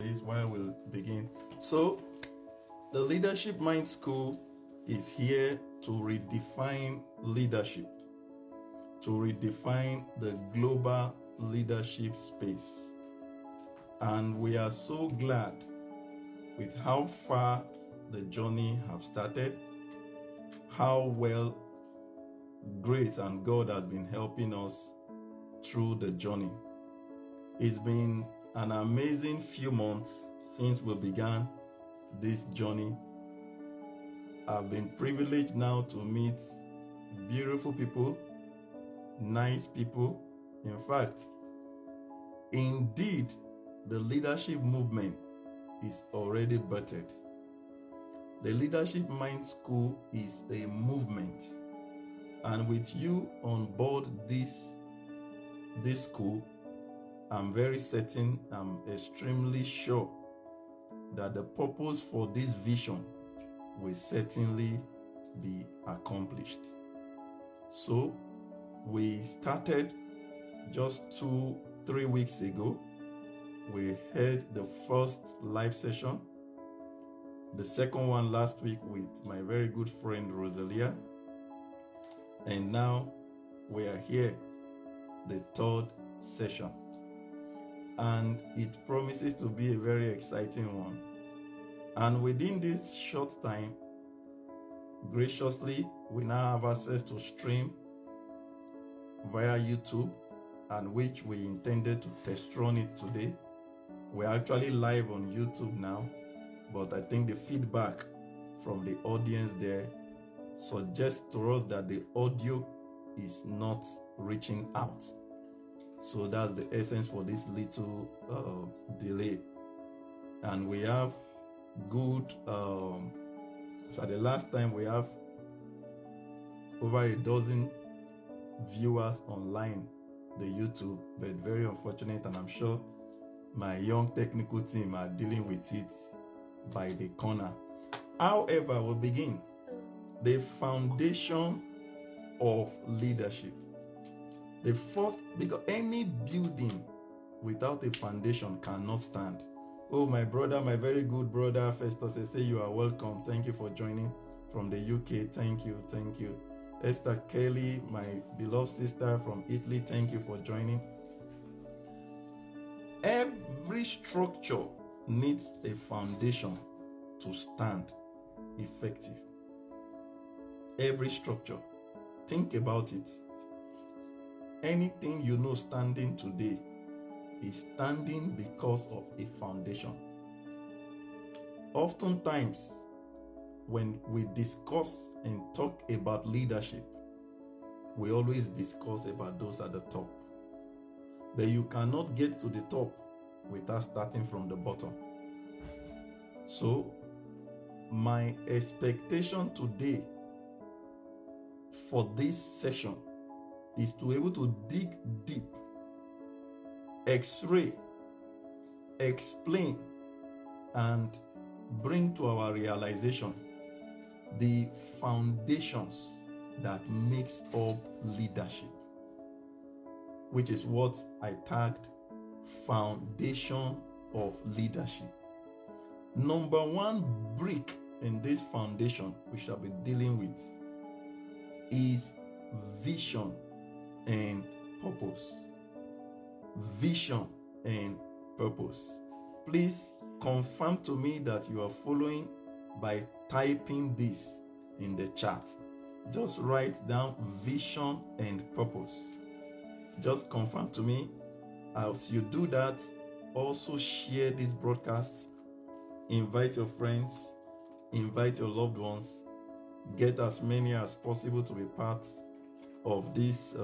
Is where we'll begin. So, the Leadership Mind School is here to redefine leadership, to redefine the global leadership space. And we are so glad with how far the journey have started, how well grace and God has been helping us through the journey. It's been an amazing few months since we began this journey. I've been privileged now to meet beautiful people, nice people. In fact, indeed, the leadership movement is already birthed. The Leadership Mind School is a movement, and with you on board this school, I'm very certain, I'm extremely sure that the purpose for this vision will certainly be accomplished. So we started just 2-3 weeks ago. We had the first live session, the second one last week with my very good friend Rosalia, and now we are here, the third session. And it promises to be a very exciting one. And within this short time, graciously, we now have access to stream via YouTube, and which we intended to test run it today. We're actually live on YouTube now, but I think the feedback from the audience there suggests to us that the audio is not reaching out. So that's the essence for this little delay. And we have good, so the last time we have over a dozen viewers online, the YouTube, but very unfortunate, and I'm sure my young technical team are dealing with it by the corner. However, we'll begin. The foundation of leadership. The first, because any building without a foundation cannot stand. Oh, my brother, my very good brother, Festus, I say you are welcome. Thank you for joining from the UK. Thank you, thank you. Esther Kelly, my beloved sister from Italy, thank you for joining. Every structure needs a foundation to stand effective. Every structure. Think about it. Anything you know standing today is standing because of a foundation. Oftentimes, when we discuss and talk about leadership, we always discuss about those at the top. But you cannot get to the top without starting from the bottom. So, my expectation today for this session is to be able to dig deep, x-ray, explain, and bring to our realization the foundations that makes up leadership, which is what I tagged foundation of leadership. Number one brick in this foundation we shall be dealing with is vision and purpose. Vision and purpose. Please confirm to me that you are following by typing this in the chat. Just write down vision and purpose. Just confirm to me. As you do that, also share this broadcast. Invite your friends, invite your loved ones, get as many as possible to be part of this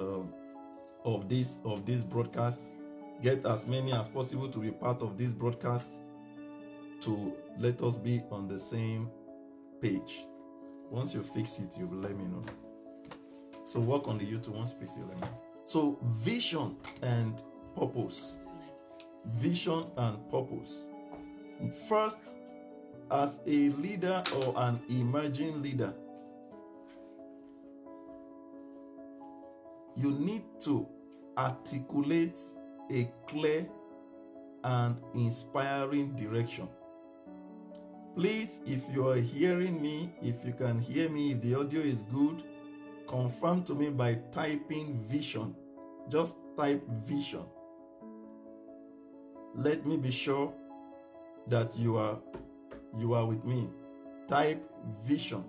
broadcast. Get as many as possible to be part of this broadcast, to let us be on the same page. Once you fix it, you will let me know. So work on the YouTube. Once you fix it, let me know. So vision and purpose. Vision and purpose. First, as a leader or an emerging leader, you need to articulate a clear and inspiring direction. Please, if you are hearing me, if you can hear me, if the audio is good, confirm to me by typing vision. Just type vision. Let me be sure that you are with me. Type vision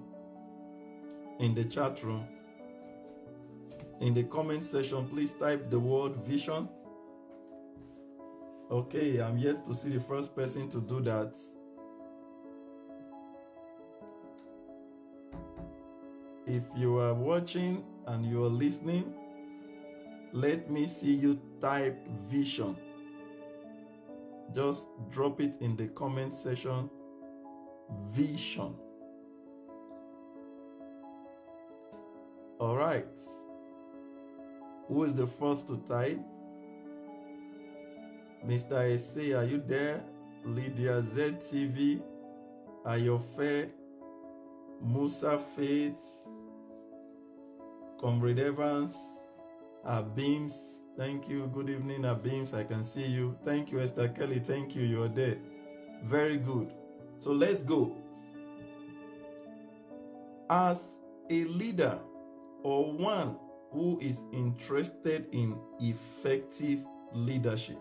in the chat room. In the comment section, please type the word vision. Okay, I'm yet to see the first person to do that. If you are watching and you are listening, let me see you type vision. Just drop it in the comment section. Vision. All right. Who is the first to type? Mr. Ese, are you there? Lydia ZTV, Ayofe, Musa Faith, Comrade Evans, Abims, thank you. Good evening, Abims. I can see you. Thank you, Esther Kelly. Thank you. You're there. Very good. So let's go. As a leader or one who is interested in effective leadership,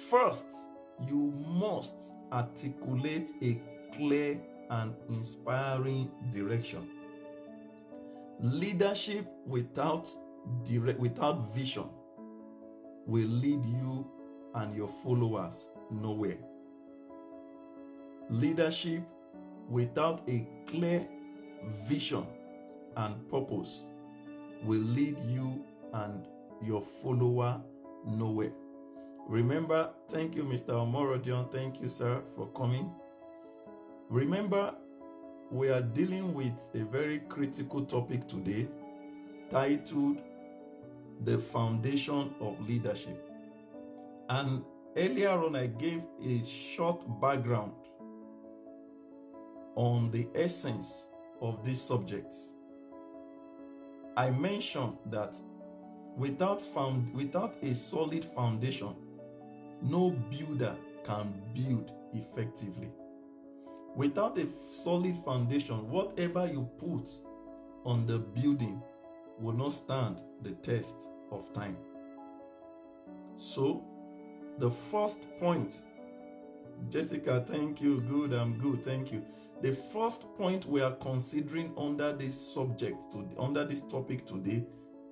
first, you must articulate a clear and inspiring direction. Leadership without vision will lead you and your followers nowhere. Leadership without a clear vision and purpose will lead you and your follower nowhere. Remember, thank you, Mr. Omorodion. Thank you, sir, for coming. Remember, we are dealing with a very critical topic today titled The Foundation of Leadership. And earlier on, I gave a short background on the essence of this subject. I mentioned that without a solid foundation, no builder can build effectively. Without a solid foundation, whatever you put on the building will not stand the test of time. So, the first point, Jessica, thank you. Good, I'm good, thank you. The first point we are considering under this subject, under this topic today,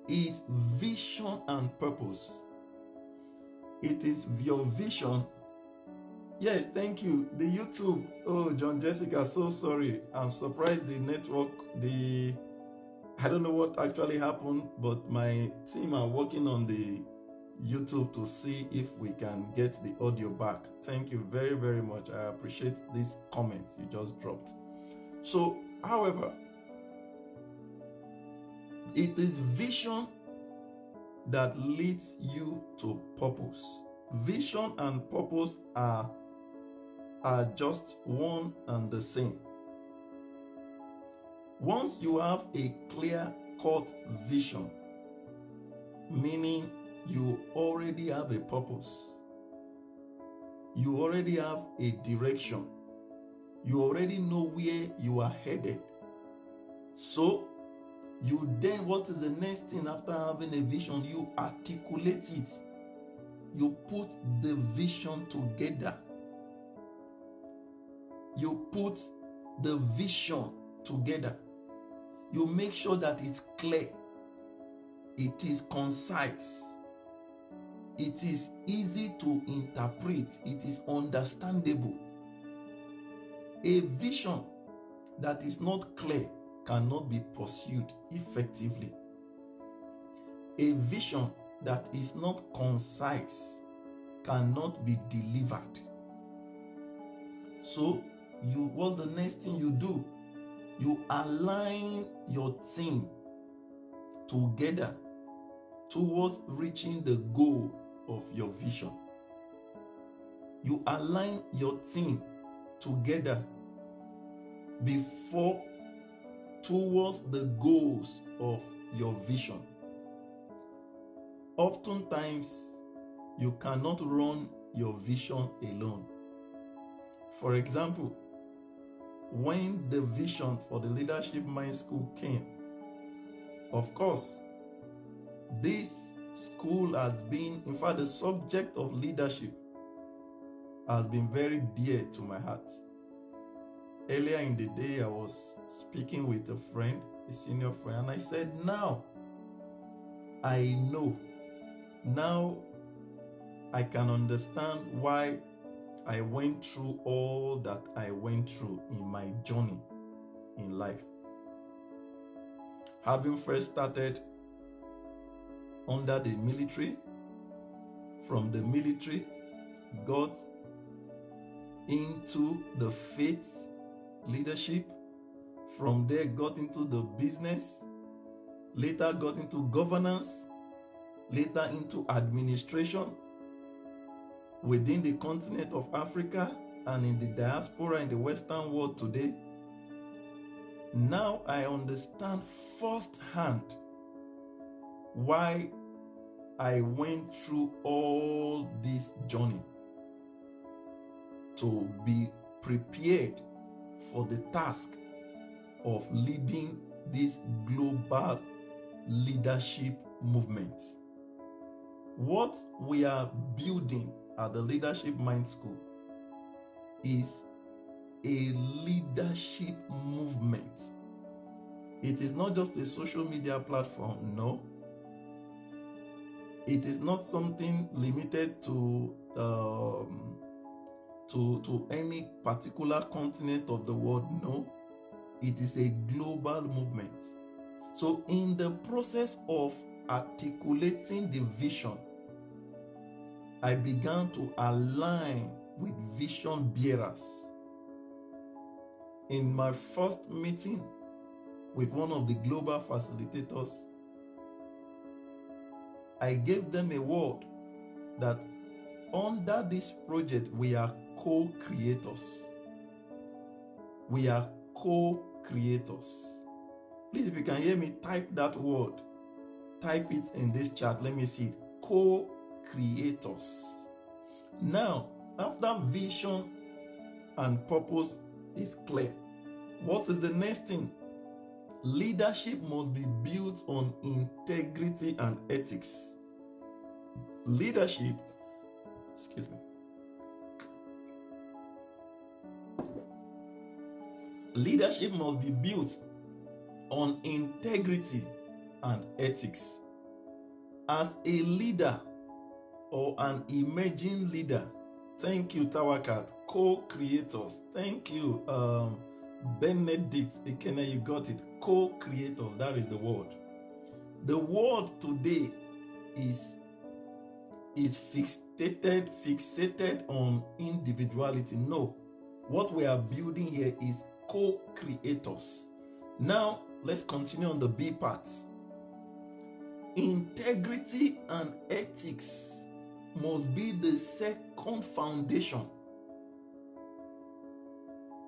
is vision and purpose. It is your vision. Yes, thank you. The YouTube. Oh, John Jessica, so sorry. I'm surprised the network, I don't know what actually happened, but my team are working on the YouTube to see if we can get the audio back. Thank you very, very much. I appreciate these comments you just dropped. So, however, it is vision that leads you to purpose. Vision and purpose are just one and the same. Once you have a clear-cut vision, meaning you already have a purpose, you already have a direction, you already know where you are headed. So, you then, what is the next thing after having a vision? You articulate it. You put the vision together. You put the vision together. You make sure that it's clear. It is concise. It is easy to interpret. It is understandable. A vision that is not clear cannot be pursued effectively. A vision that is not concise cannot be delivered. So, what's the next thing you do? You align your team together towards reaching the goal of your vision. You align your team together towards the goals of your vision. Oftentimes, You cannot run your vision alone. For example, when the vision for the Leadership Mind School came, of course, this school has been, in fact, the subject of leadership has been very dear to my heart. Earlier in the day, I was speaking with a friend, a senior friend, and I said, now I know, now I can understand why I went through all that I went through in my journey in life. Having first started under the military, from the military, got into the faith leadership, from there got into the business, later got into governance, later into administration within the continent of Africa and in the diaspora in the Western world today. Now I understand firsthand why I went through all this journey to be prepared for the task of leading this global leadership movement. What we are building at the Leadership Mind School is a leadership movement. It is not just a social media platform, no. It is not something limited to any particular continent of the world, no. It is a global movement. So in the process of articulating the vision, I began to align with vision bearers. In my first meeting with one of the global facilitators, I gave them a word that under this project, we are co-creators. We are co-creators. Please, if you can hear me, type that word. Type it in this chat. Let me see it. Co-creators. Now, after vision and purpose is clear, what is the next thing? Leadership must be built on integrity and ethics. Leadership, excuse me. Leadership must be built on integrity and ethics. As a leader or an emerging leader, thank you, Tawakat, co-creators. Thank you, Benedict Ekene, you got it. Co-creators, that is the word. The word today is fixated on individuality. No, what we are building here is co-creators. Now, let's continue on the B parts. Integrity and ethics must be the second foundation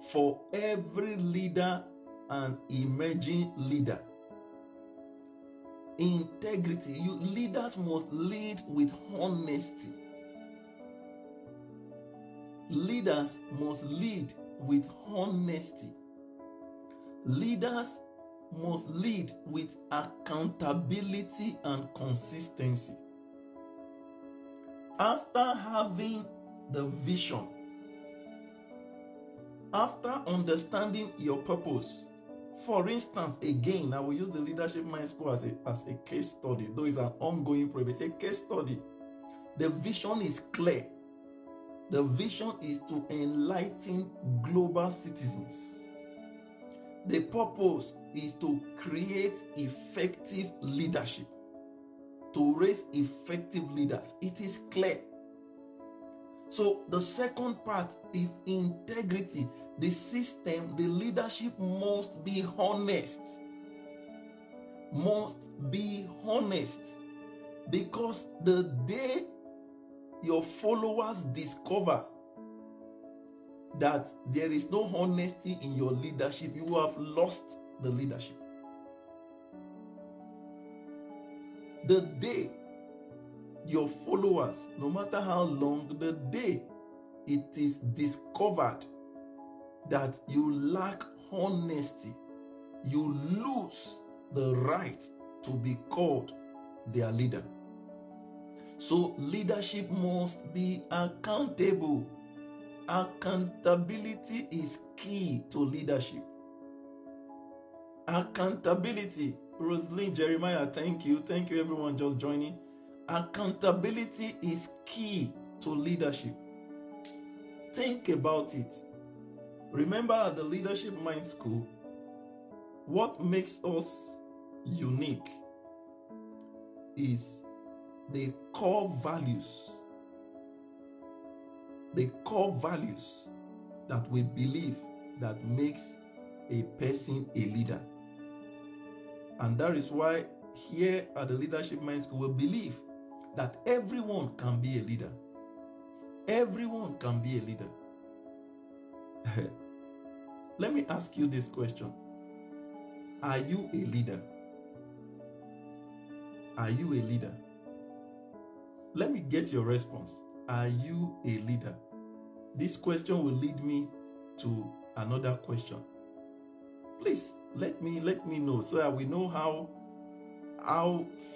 for every leader and emerging leader. Integrity. Leaders must lead with honesty. Leaders must lead with honesty. Leaders must lead with accountability and consistency. After having the vision, after understanding your purpose, for instance, again, I will use the Leadership Mind School as a case study, though it's an ongoing project, a case study. The vision is clear. The vision is to enlighten global citizens. The purpose is to create effective leadership, to raise effective leaders. It is clear. So the second part is integrity. The system, the leadership must be honest. Must be honest. Because the day your followers discover that there is no honesty in your leadership, you have lost the leadership. The day your followers, no matter how long, the day it is discovered that you lack honesty, you lose the right to be called their leader. So leadership must be accountable. Accountability is key to leadership. Accountability. Rosalind, Jeremiah, thank you. Thank you everyone just joining. Accountability is key to leadership. Think about it. Remember at the Leadership Mind School, what makes us unique is the core values. The core values that we believe that makes a person a leader. And that is why here at the Leadership Mind School we believe that everyone can be a leader. Everyone can be a leader. Let me ask you this question. Are you a leader? Are you a leader? Let me get your response. Are you a leader? This question will lead me to another question. Please let me know so that we know how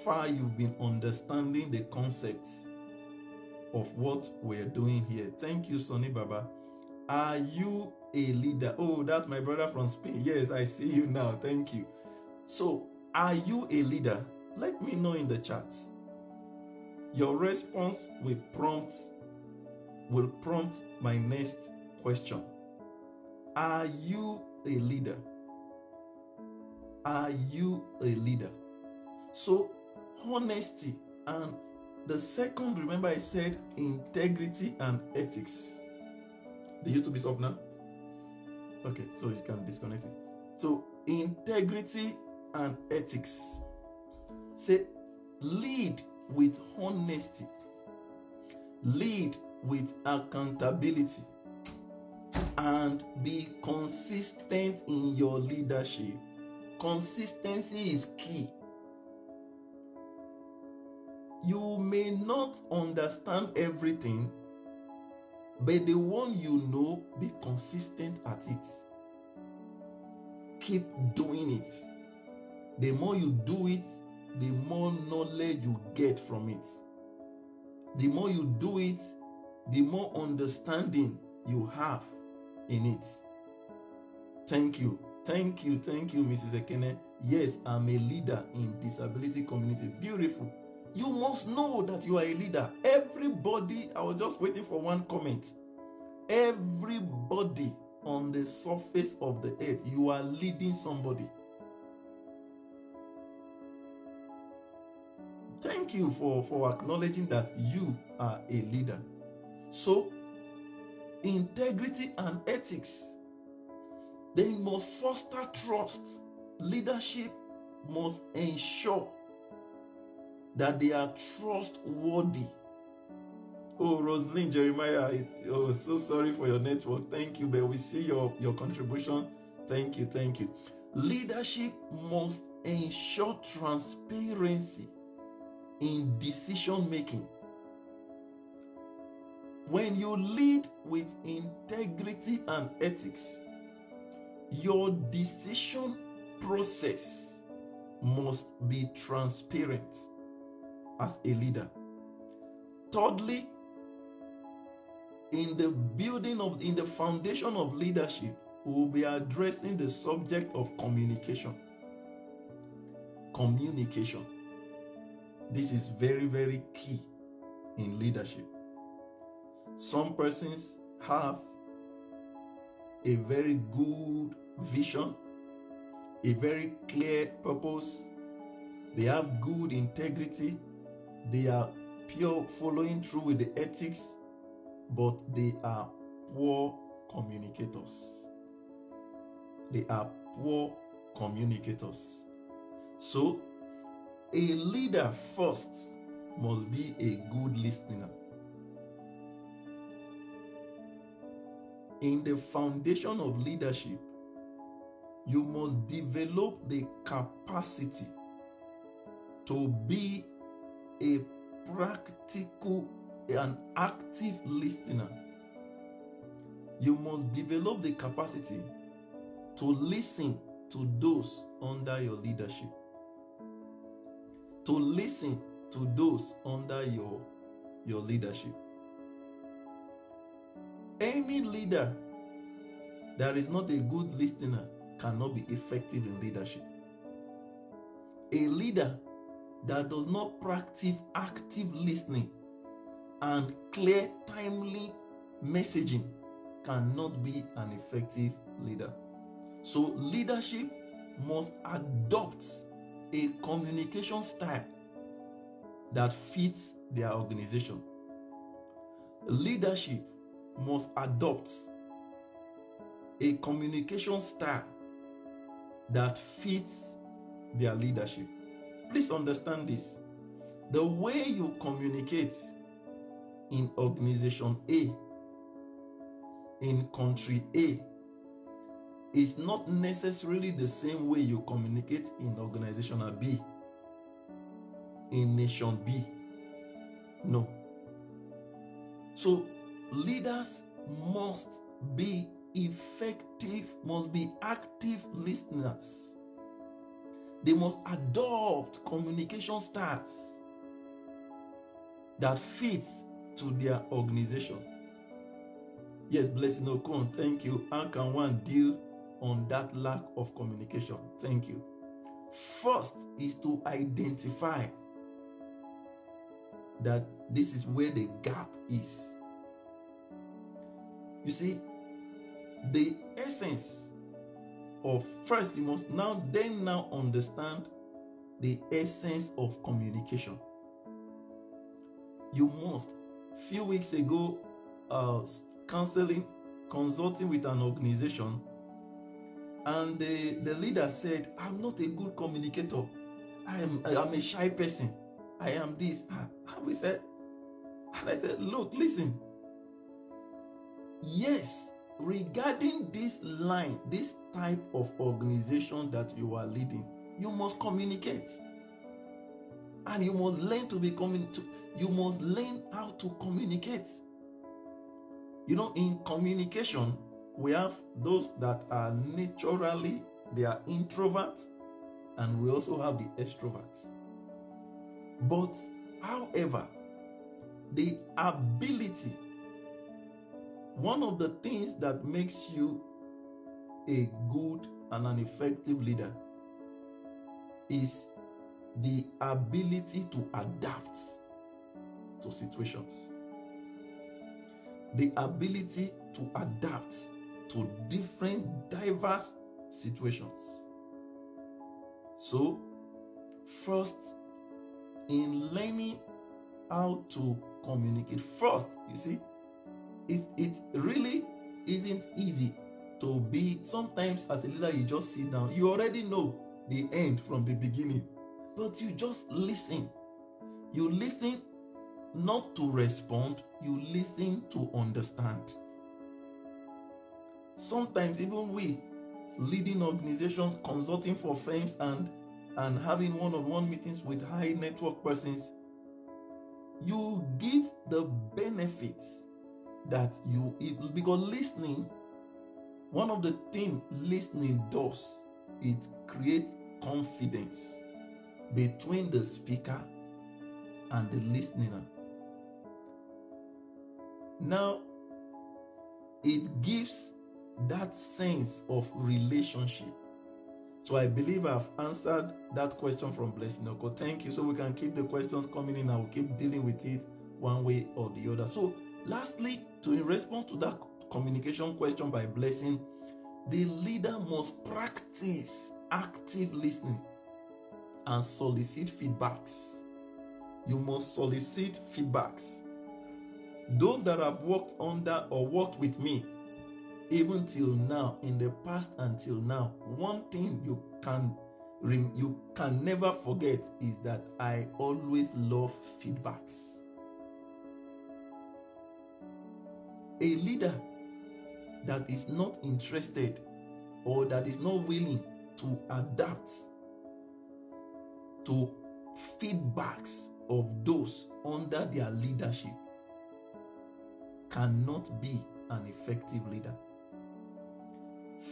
far you've been understanding the concepts of what we're doing here. Thank you, Sonny Baba. Are you a leader? Oh, that's my brother from Spain. Yes, I see you now. Thank you. So, are you a leader? Let me know in the chat. Your response will prompt my next question. Are you a leader? Are you a leader? So, honesty, and the second, remember I said integrity and ethics. The YouTube is up now? Okay, so you can disconnect it. So, integrity and ethics. Say, lead with honesty. Lead with accountability. And be consistent in your leadership. Consistency is key. You may not understand everything, but the one you know, be consistent at it. Keep doing it. The more you do it, the more knowledge you get from it. The more you do it, the more understanding you have in it. Thank you. Thank you, Mrs. Ekene. Yes, I'm a leader in disability community. Beautiful. You must know that you are a leader. Everybody, I was just waiting for one comment. Everybody on the surface of the earth, you are leading somebody. Thank you for acknowledging that you are a leader. So, integrity and ethics, they must foster trust. Leadership must ensure that they are trustworthy. Oh, Rosalind, Jeremiah, so sorry for your network. Thank you, but we see your contribution. Thank you. Leadership must ensure transparency in decision making. When you lead with integrity and ethics, your decision process must be transparent as a leader. Thirdly, in the foundation of leadership, we will be addressing the subject of communication. Communication. This is very, very key in leadership. Some persons have a very good vision, a very clear purpose. They have good integrity. They are pure following through with the ethics, but they are poor communicators. They are poor communicators. So, a leader first must be a good listener. In the foundation of leadership, you must develop the capacity to be a practical and active listener. You must develop the capacity to listen to those under your leadership. To listen to those under your leadership. Any leader that is not a good listener cannot be effective in leadership. A leader that does not practice active listening and clear, timely messaging cannot be an effective leader. So leadership must adopt a communication style that fits their organization. Leadership must adopt a communication style that fits their leadership. Please understand this. The way you communicate in organization A, in country A, is not necessarily the same way you communicate in organization B, in nation B. No. So leaders must be effective, must be active listeners. They must adopt communication styles that fits to their organization. Yes, Blessing Okon, thank you. How can one deal on that lack of communication? Thank you. First is to identify that this is where the gap is. You see, the essence of first, you must now understand the essence of communication. You must. Few weeks ago, consulting with an organization, and the leader said, I'm not a good communicator. I'm a shy person. I am this. And I said, look, listen. Yes, regarding this line, this type of organization that you are leading, you must communicate. And you must learn you must learn how to communicate. You know, in communication, we have those that are naturally, they are introverts, and we also have the extroverts. But, however, the ability, one of the things that makes you a good and an effective leader is the ability to adapt to situations. The ability to adapt to different, diverse situations. So, first, in learning how to communicate, first, you see, it really isn't easy to be. Sometimes as a leader, you just sit down. You already know the end from the beginning, but you just listen. You listen not to respond, you listen to understand. Sometimes even we, leading organizations, consulting for firms, and having one-on-one meetings with high network persons, you give the benefits that because listening, one of the things listening does, it creates confidence between the speaker and the listener. Now, it gives that sense of relationship. So I believe I've answered that question from Blessing Oko. Thank you. So we can keep the questions coming in. I will keep dealing with it one way or the other. So lastly, in response to that communication question by Blessing, the leader must practice active listening and solicit feedbacks. You must solicit feedbacks. Those that have worked under or worked with me, even till now, in the past until now, one thing you can never forget is that I always love feedbacks. A leader that is not interested or that is not willing to adapt to feedbacks of those under their leadership cannot be an effective leader.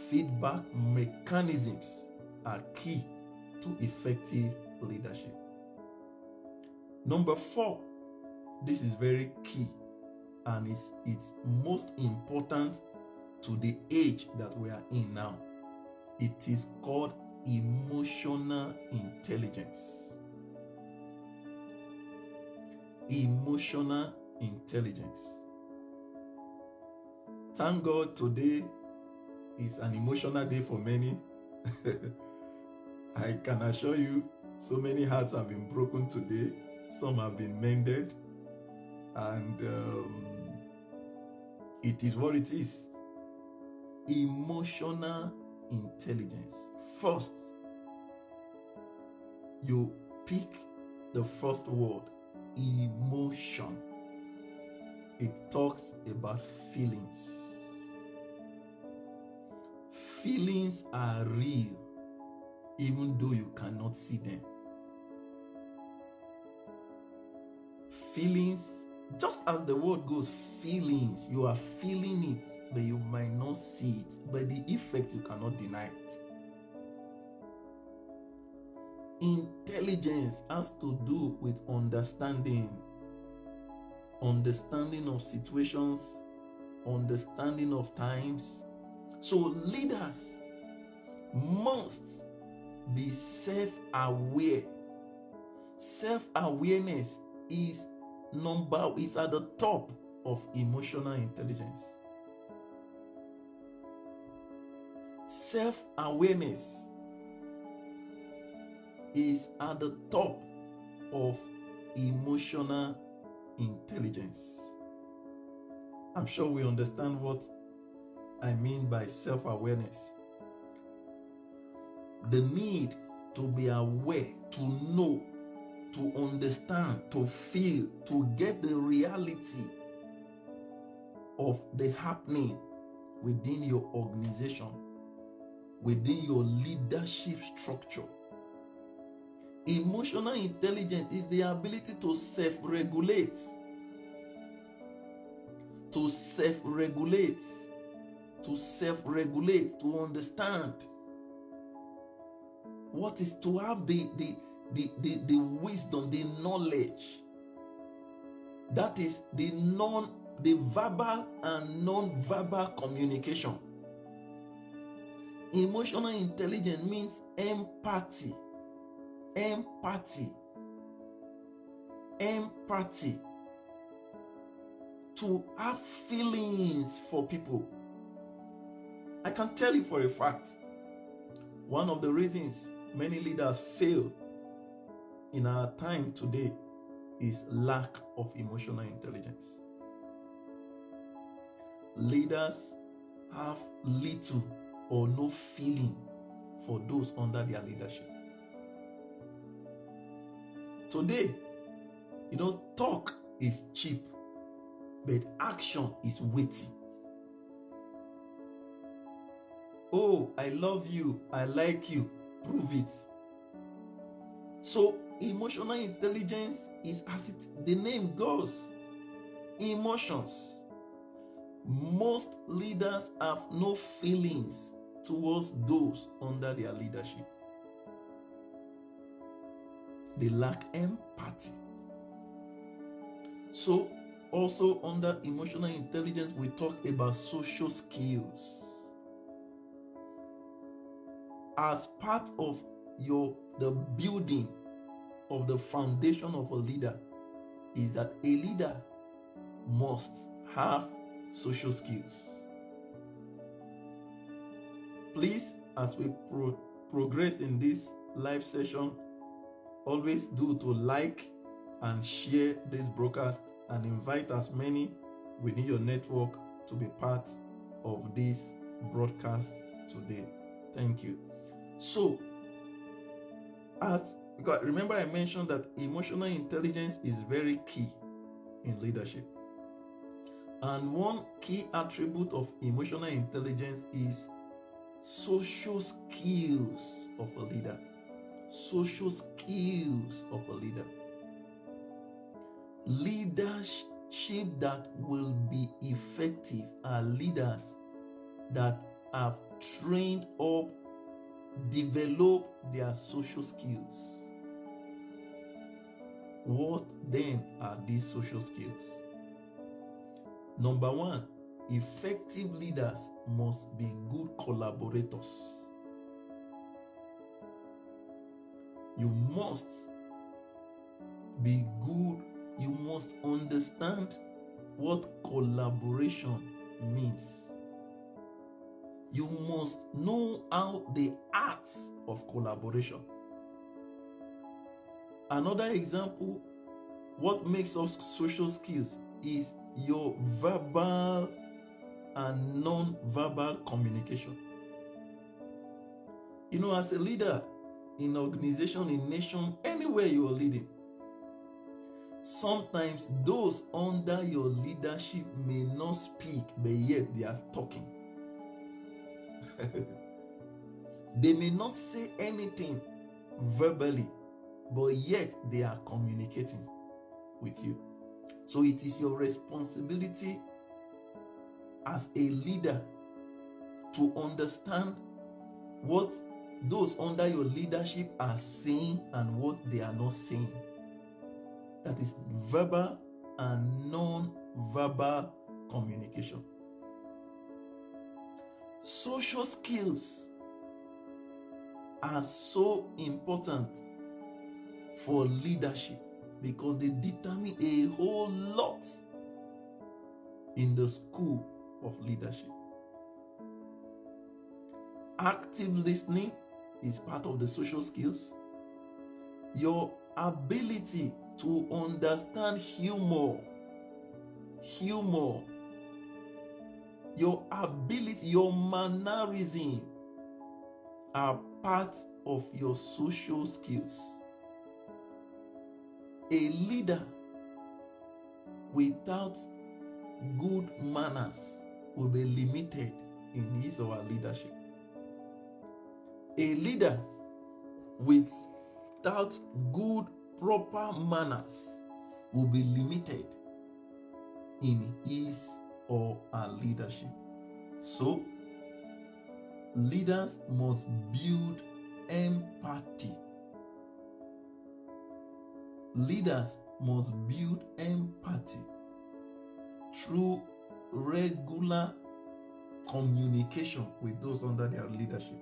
Feedback mechanisms are key to effective leadership. Number 4, this is very key, and it's most important to the age that we are in now. It is called emotional intelligence. Emotional intelligence. Thank God today is an emotional day for many. I can assure you, so many hearts have been broken today. Some have been mended. And it is what it is. Emotional intelligence. First, you pick the first word, emotion. It talks about feelings. Feelings are real, even though you cannot see them. Feelings, just as the word goes, feelings, you are feeling it, but you might not see it. But the effect, you cannot deny it. Intelligence has to do with understanding of situations, understanding of times. So leaders must be self-aware. Self-awareness is at the top of emotional intelligence. Self-awareness is at the top of emotional intelligence. I'm sure we understand what I mean by self-awareness. The need to be aware, to know, to understand, to feel, to get the reality of the happening within your organization, within your leadership structure. Emotional intelligence is the ability to self-regulate. To understand what is to have the wisdom, the knowledge. That is the verbal and non-verbal communication. Emotional intelligence means empathy. To have feelings for people. I can tell you for a fact, one of the reasons many leaders fail in our time today is lack of emotional intelligence. Leaders have little or no feeling for those under their leadership. Today, talk is cheap, but action is weighty. Oh, I love you, I like you, prove it. So emotional intelligence is, as the name goes, emotions. Most leaders have no feelings towards those under their leadership. They lack empathy. So also under emotional intelligence, we talk about social skills. As part of the building of the foundation of a leader is that a leader must have social skills. Please, as we progress in this live session, always do to like and share this broadcast and invite as many within your network to be part of this broadcast today. Thank you. So, remember I mentioned that emotional intelligence is very key in leadership. And one key attribute of emotional intelligence is social skills of a leader. Social skills of a leader. Leadership that will be effective are leaders that have trained up, developed their social skills. What then are these social skills? Number one, effective leaders must be good collaborators. You must be good. You must understand what collaboration means. You must know how the arts of collaboration. Another example, what makes us social skills is your verbal and non-verbal communication. You know, as a leader in organization, in nation, anywhere you are leading, sometimes those under your leadership may not speak, but yet they are talking. They may not say anything verbally, but yet they are communicating with you. So it is your responsibility as a leader to understand what those under your leadership are saying and what they are not saying. That is verbal and non-verbal communication. Social skills are so important for leadership because they determine a whole lot in the school of leadership. Active listening is part of the social skills. Your ability to understand humor, your ability, your mannerism are part of your social skills. A leader without good manners will be limited in his or her leadership. A leader without good, proper manners will be limited in his or her leadership. So, leaders must build empathy. Leaders must build empathy through regular communication with those under their leadership.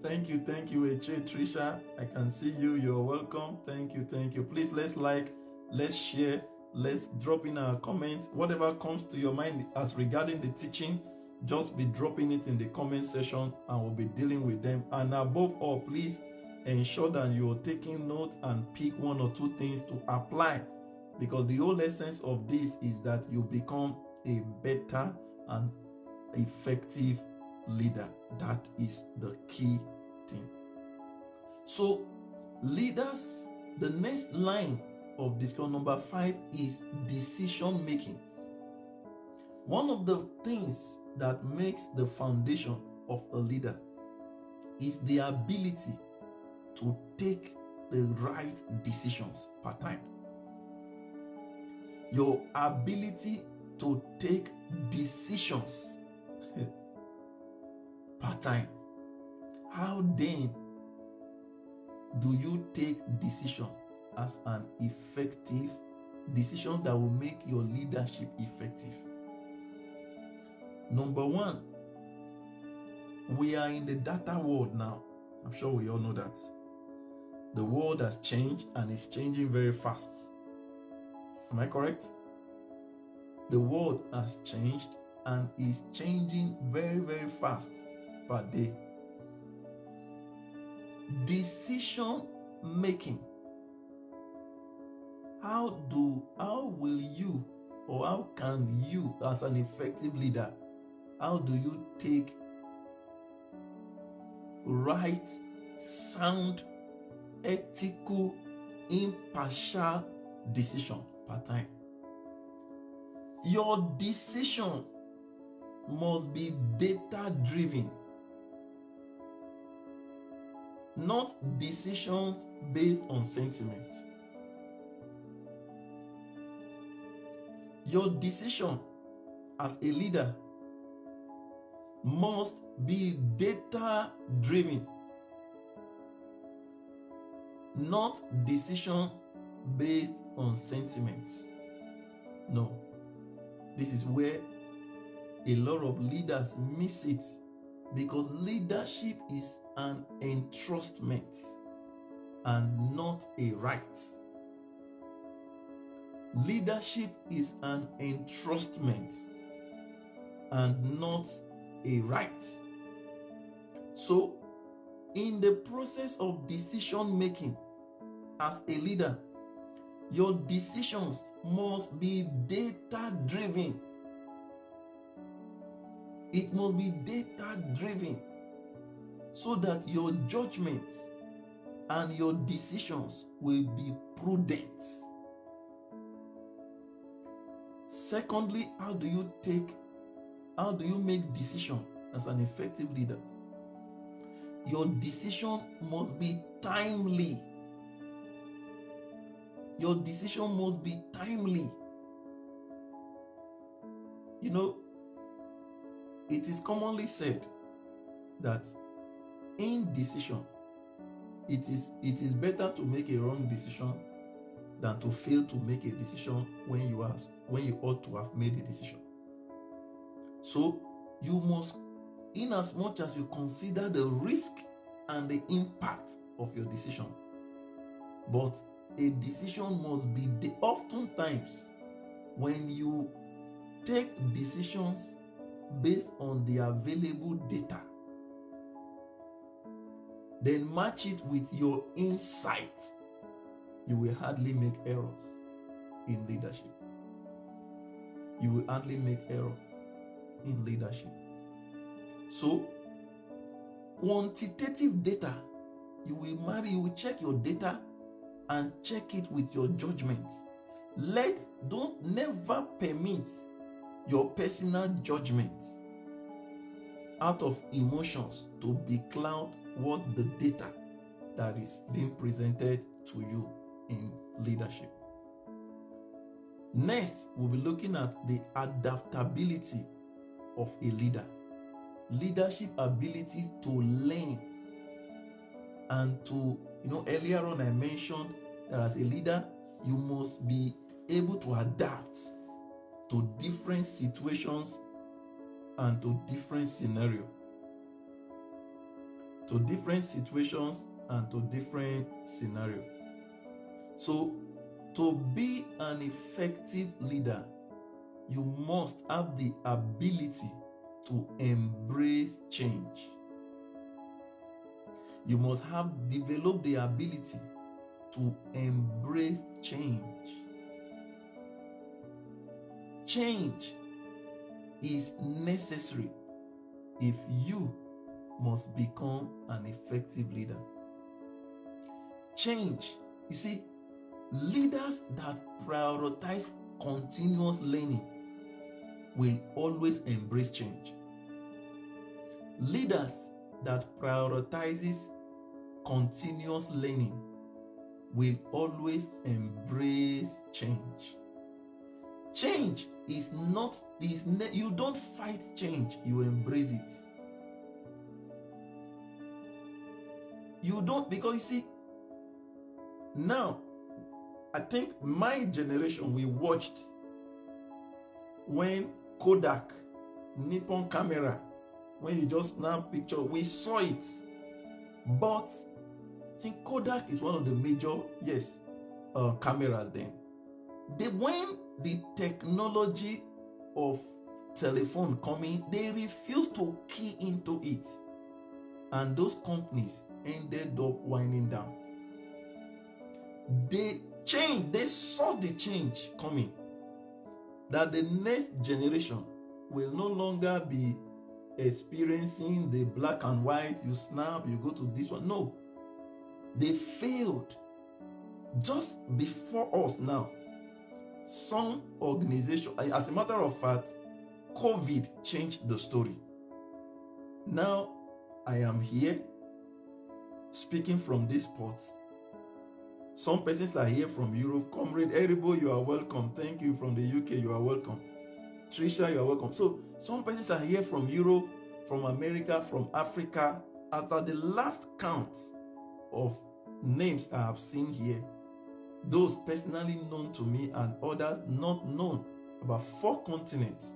Thank you, Eche, Trisha. I can see you. You're welcome. Thank you. Please, let's like, let's share, let's drop in our comments. Whatever comes to your mind as regarding the teaching, just be dropping it in the comment section and we'll be dealing with them. And above all, please ensure that you're taking note and pick one or two things to apply, because the whole essence of this is that you become a better and effective leader. That is the key thing. So, leaders, the next line of discussion, number 5, is decision making. One of the things that makes the foundation of a leader is the ability to take the right decisions per time. Your ability to take decisions per time. How then do you take decision as an effective decision that will make your leadership effective? Number 1, we are in the data world now. I'm sure we all know that. The world has changed and is changing very fast. Am I correct? The world has changed and is changing very, very fast per day. Decision making. How will you, or how can you as an effective leader, how do you take right, sound, ethical, impartial decision per time? Your decision must be data driven, not decisions based on sentiment. Your decision as a leader must be data driven, not decision based on sentiments. No. This is where a lot of leaders miss it, because leadership is an entrustment and not a right. Leadership is an entrustment and not a right. So, in the process of decision making as a leader, your decisions must be data driven. It must be data driven so that your judgments and your decisions will be prudent. Secondly, how do you make decision as an effective leader? Your decision must be timely. Your decision must be timely. You know, it is commonly said that in decision, it is better to make a wrong decision than to fail to make a decision when you ought to have made a decision. So you must, in as much as you consider the risk and the impact of your decision, but a decision must be oftentimes when you take decisions based on the available data, then match it with your insight, you will hardly make errors in leadership. You will hardly make errors in leadership. So, quantitative data, you will check your data and check it with your judgments. Never permit your personal judgments out of emotions to becloud what the data that is being presented to you in leadership. Next, we'll be looking at the adaptability of a leader. Leadership ability to learn and to, earlier on I mentioned that as a leader, you must be able to adapt to different situations and to different scenarios. To different situations and to different scenarios. So, to be an effective leader, you must have the ability to embrace change. You must have developed the ability to embrace change. Change is necessary if you must become an effective leader. Change, you see, leaders that prioritize continuous learning will always embrace change. Leaders that prioritizes continuous learning will always embrace change. Change is not you don't fight change, you embrace it. You don't, because you see, now I think my generation, we watched when Kodak, Nippon camera, when you just snap picture, we saw it. But I think Kodak is one of the major, cameras then. When the technology of telephone coming, they refused to key into it. And those companies ended up winding down. They saw the change coming. That the next generation will no longer be experiencing the black and white, you snap, you go to this one. No. They failed. Just before us now, some organization, as a matter of fact, COVID changed the story. Now, I am here speaking from this spot Some persons are here from Europe. Comrade Eribo, you are welcome. Thank you. From the UK, you are welcome. Trisha, you are welcome. So some persons are here from Europe, from America, from Africa. After the last count of names I have seen here, those personally known to me and others not known, about 4 continents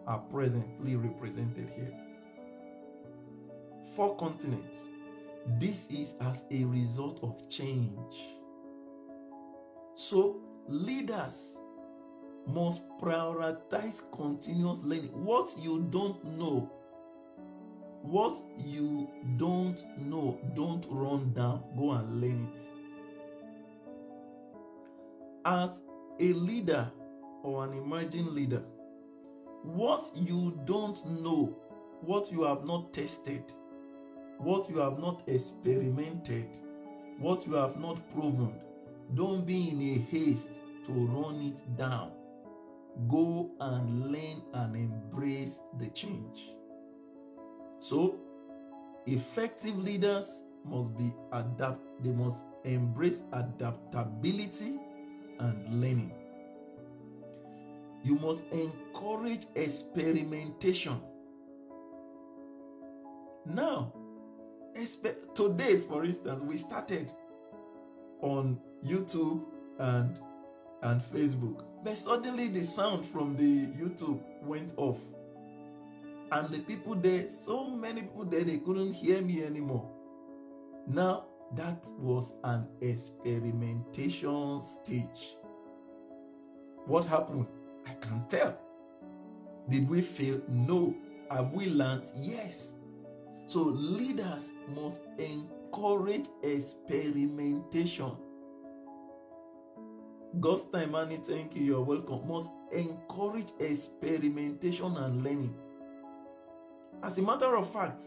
are presently represented here. 4 continents. This is as a result of change. So leaders must prioritize continuous learning. What you don't know, don't run down. Go and learn it. As a leader or an emerging leader, what you don't know, what you have not tested, what you have not experimented, what you have not proven, don't be in a haste to run it down. Go and learn and embrace the change. So, effective leaders they must embrace adaptability and learning. You must encourage experimentation. Now, today, for instance, we started on YouTube and Facebook, but suddenly the sound from the YouTube went off, and the people there, so many people there, they couldn't hear me anymore. Now that was an experimentation stage. What happened? I can't tell. Did we fail? No. Have we learned? Yes. So leaders must encourage experimentation. God's time, Annie, thank you. You're welcome. Must encourage experimentation and learning. As a matter of fact,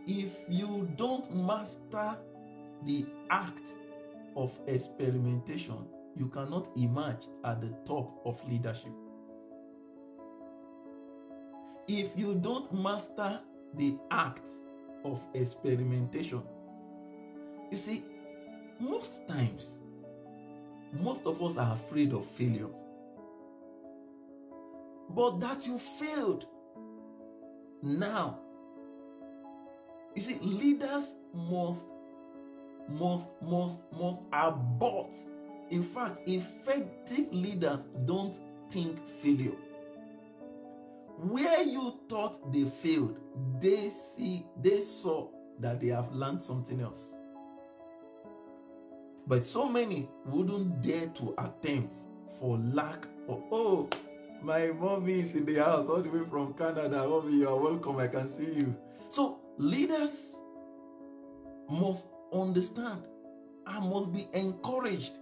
if you don't master the act of experimentation, you cannot emerge at the top of leadership. If you don't master the act of experimentation, you see, most times, most of us are afraid of failure. But that you failed now. You see, leaders must abort. In fact, effective leaders don't think failure. Where you thought they failed, they saw that they have learned something else. But so many wouldn't dare to attempt for lack of, oh, my mommy is in the house all the way from Canada. Mommy, you are welcome. I can see you. So leaders must understand and must be encouraged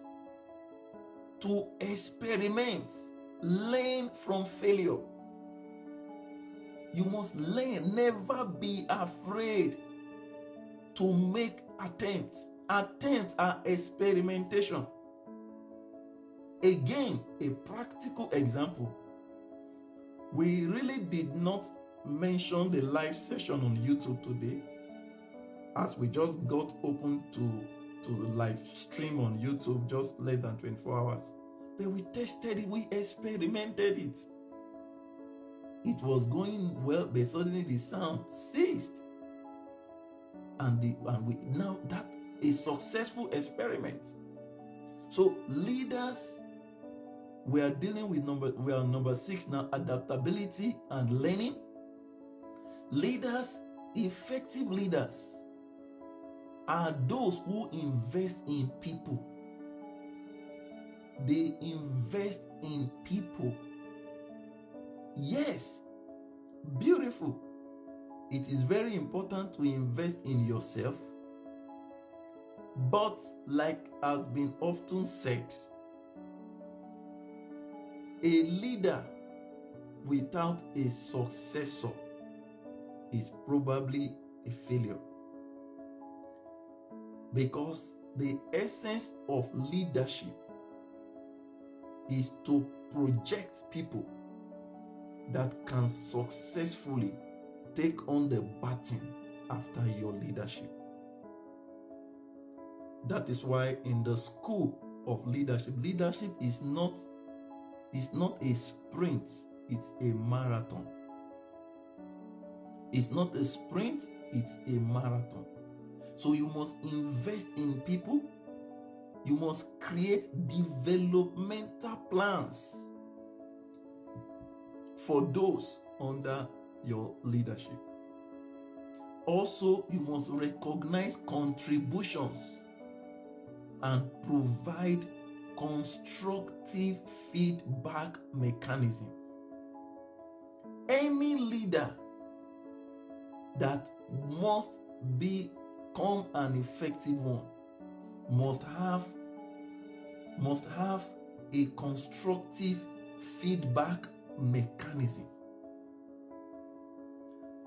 to experiment, learn from failure. You must learn, never be afraid to make attempts. Attempts are experimentation. Again, a practical example. We really did not mention the live session on YouTube today, as we just got open to live stream on YouTube just less than 24 hours. But we tested it, we experimented it. It was going well, but suddenly the sound ceased. Now that is a successful experiment. So leaders, we are on number 6 now, adaptability and learning. Leaders, effective leaders, are those who invest in people. They invest in people. Yes, beautiful. It is very important to invest in yourself. But like has been often said, a leader without a successor is probably a failure. Because the essence of leadership is to project people that can successfully take on the baton after your leadership. That is why in the school of leadership, leadership is not a sprint, it's a marathon. It's not a sprint, it's a marathon. So you must invest in people. You must create developmental plans for those under your leadership. Also, you must recognize contributions and provide constructive feedback mechanism. Any leader that must become an effective one must have a constructive feedback mechanism.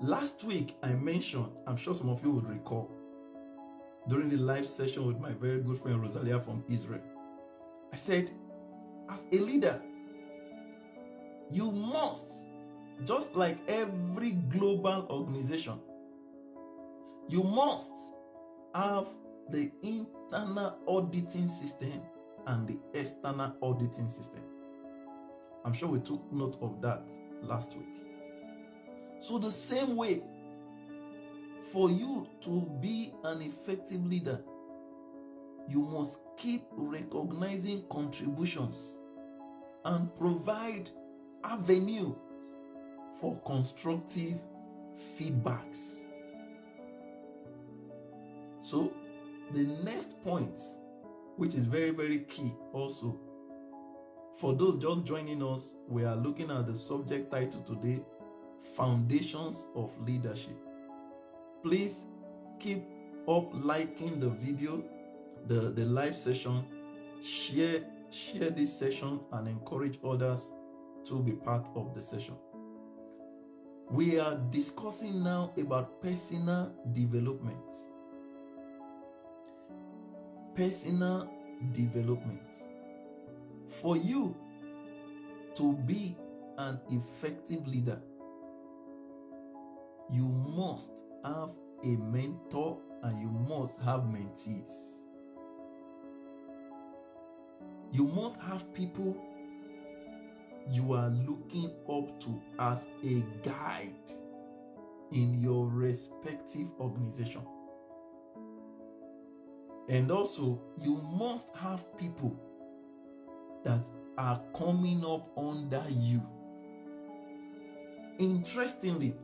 Last week I mentioned, I'm sure some of you would recall, during the live session with my very good friend Rosalia from Israel, I said, as a leader, you must, just like every global organization, you must have the internal auditing system and the external auditing system. I'm sure we took note of that last week. So the same way, for you to be an effective leader, you must keep recognizing contributions and provide avenues for constructive feedbacks. So the next point, which is very, very key also, for those just joining us, we are looking at the subject title today, Foundations of Leadership. Please keep up liking the video, the live session, share this session and encourage others to be part of the session. We are discussing now about personal development. Personal development. For you to be an effective leader, you must have a mentor and you must have mentees. You must have people you are looking up to as a guide in your respective organization. And also, you must have people that are coming up under you. Interestingly,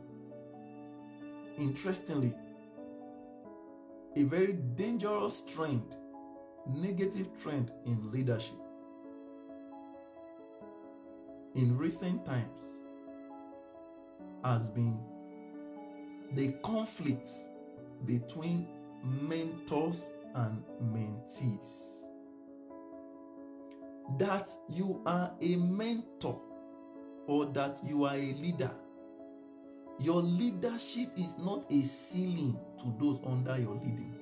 a very dangerous trend, negative trend in leadership in recent times has been the conflict between mentors and mentees. That you are a mentor or that you are a leader, your leadership is not a ceiling to those under your leading.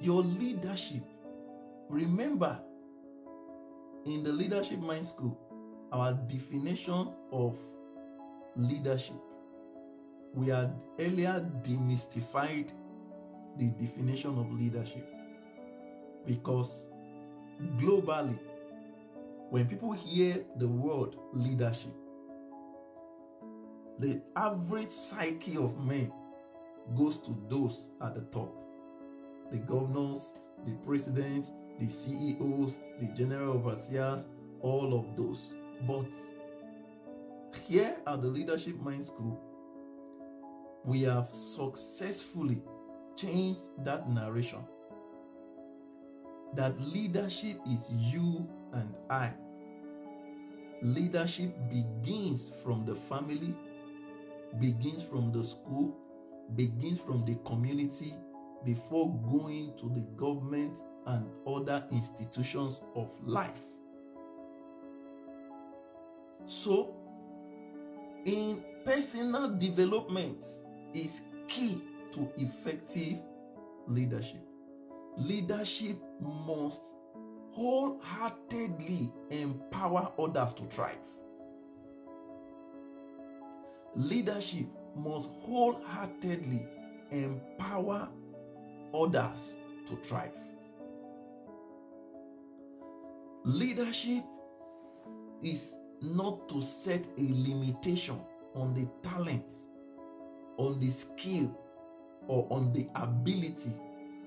Your leadership, remember, in the Leadership Mind School, our definition of leadership, we had earlier demystified the definition of leadership, because globally, when people hear the word leadership, the average psyche of men goes to those at the top. The governors, the presidents, the CEOs, the general overseers, all of those. But here at the Leadership Mind School, we have successfully changed that narration. That leadership is you and I. Leadership begins from the family, begins from the school, begins from the community, before going to the government and other institutions of life. So, in personal development is key to effective leadership. Leadership must wholeheartedly empower others to thrive. Leadership must wholeheartedly empower others to thrive. Leadership is not to set a limitation on the talent, on the skill, or on the ability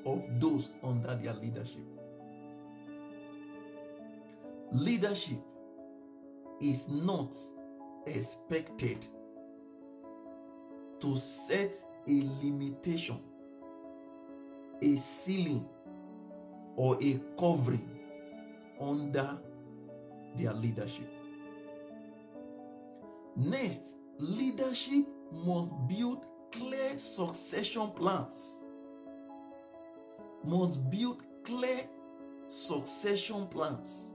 of those under their leadership. Leadership is not expected to set a limitation, a ceiling, or a covering under their leadership. Next, leadership must build clear succession plans. Must build clear succession plans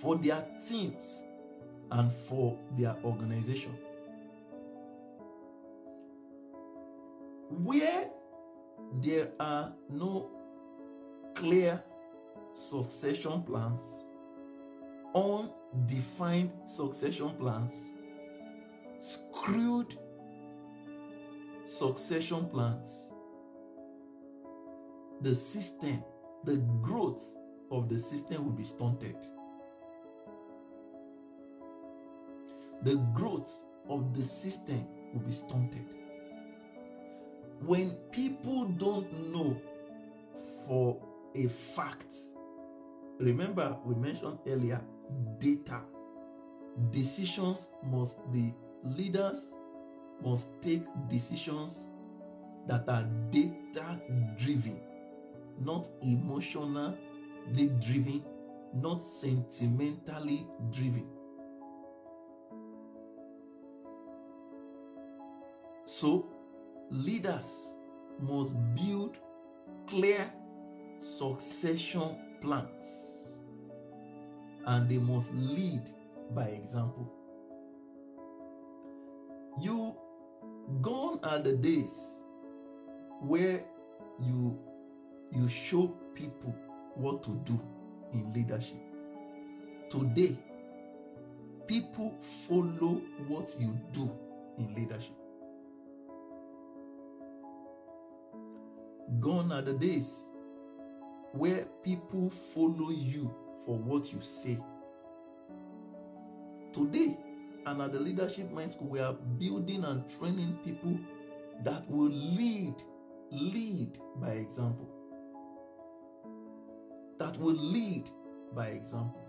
for their teams and for their organization. Where there are no clear succession plans, undefined succession plans, skewed succession plans, the system, the growth of the system will be stunted. The growth of the system will be stunted. When people don't know for a fact, remember we mentioned earlier, data. Decisions must be, leaders must take decisions that are data driven, not emotionally driven, not sentimentally driven. So, leaders must build clear succession plans, and they must lead by example. Gone are the days where you show people what to do in leadership. Today, people follow what you do in leadership. Gone are the days where people follow you for what you say. Today, and at the Leadership Mind School, we are building and training people that will lead by example. That will lead by example.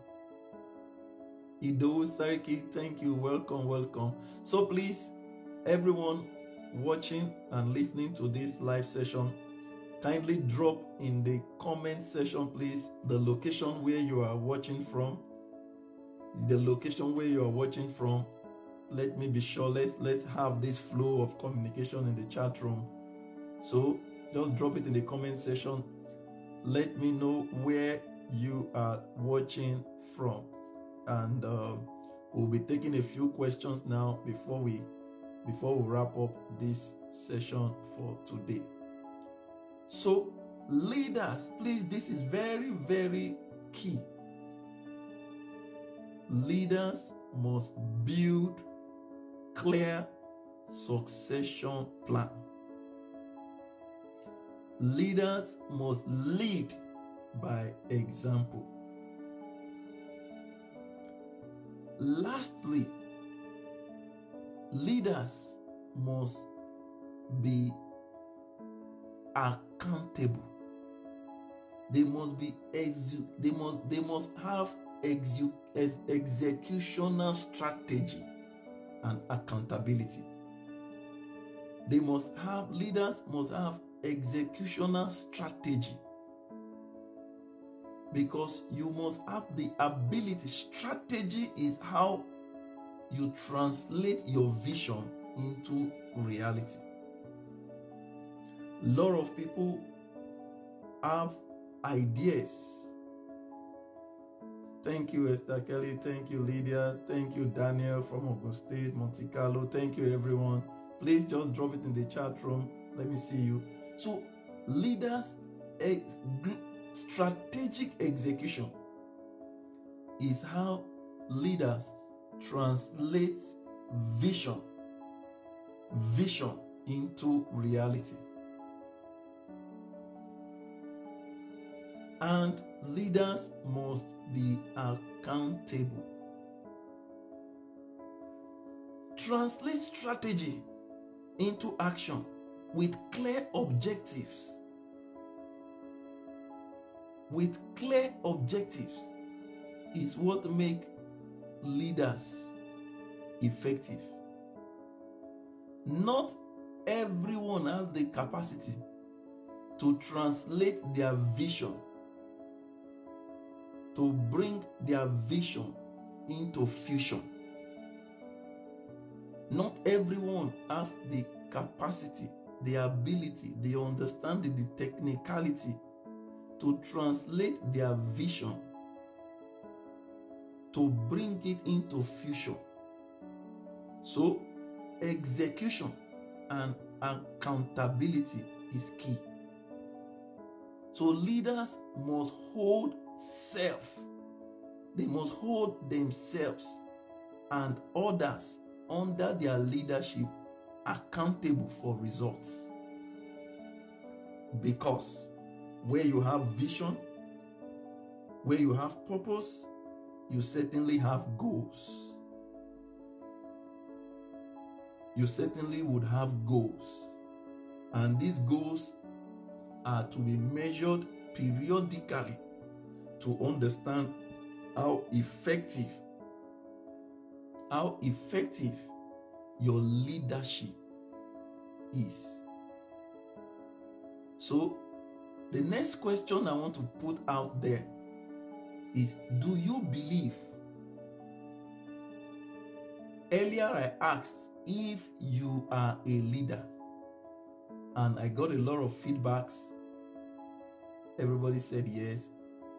Ido Sariki, thank you. Welcome. So please, everyone watching and listening to this live session, kindly drop in the comment section, please, the location where you are watching from. Let me be sure. Let's have this flow of communication in the chat room. So just drop it in the comment section. Let me know where you are watching from, and we'll be taking a few questions now before we wrap up this session for today. So leaders, please, this is very, very key. Leaders must build clear succession plan. Leaders must lead by example. Lastly, leaders must be accountable. They must be they must have executional strategy and accountability. Leaders must have executional strategy, because you must have the ability. Strategy is how you translate your vision into reality. A lot of people have ideas. Thank you, Esther Kelly. Thank you, Lydia. Thank you, Daniel from Ogun State, Monte Carlo. Thank you, everyone. Please just drop it in the chat room. Let me see you. So, leaders, strategic execution is how leaders translate vision into reality. And leaders must be accountable. Translate strategy into action with clear objectives. With clear objectives is what makes leaders effective. Not everyone has the capacity to translate their vision, to bring their vision into fusion. Not everyone has the capacity, the ability, the understanding, the technicality to translate their vision, to bring it into fusion. So, execution and accountability is key. So, leaders must hold self, they must hold themselves and others under their leadership accountable for results. Because where you have vision, where you have purpose, you certainly have goals. You certainly would have goals. And these goals are to be measured periodically to understand how effective your leadership is. So, the next question I want to put out there is, do you believe? Earlier I asked if you are a leader, and I got a lot of feedbacks. Everybody said yes.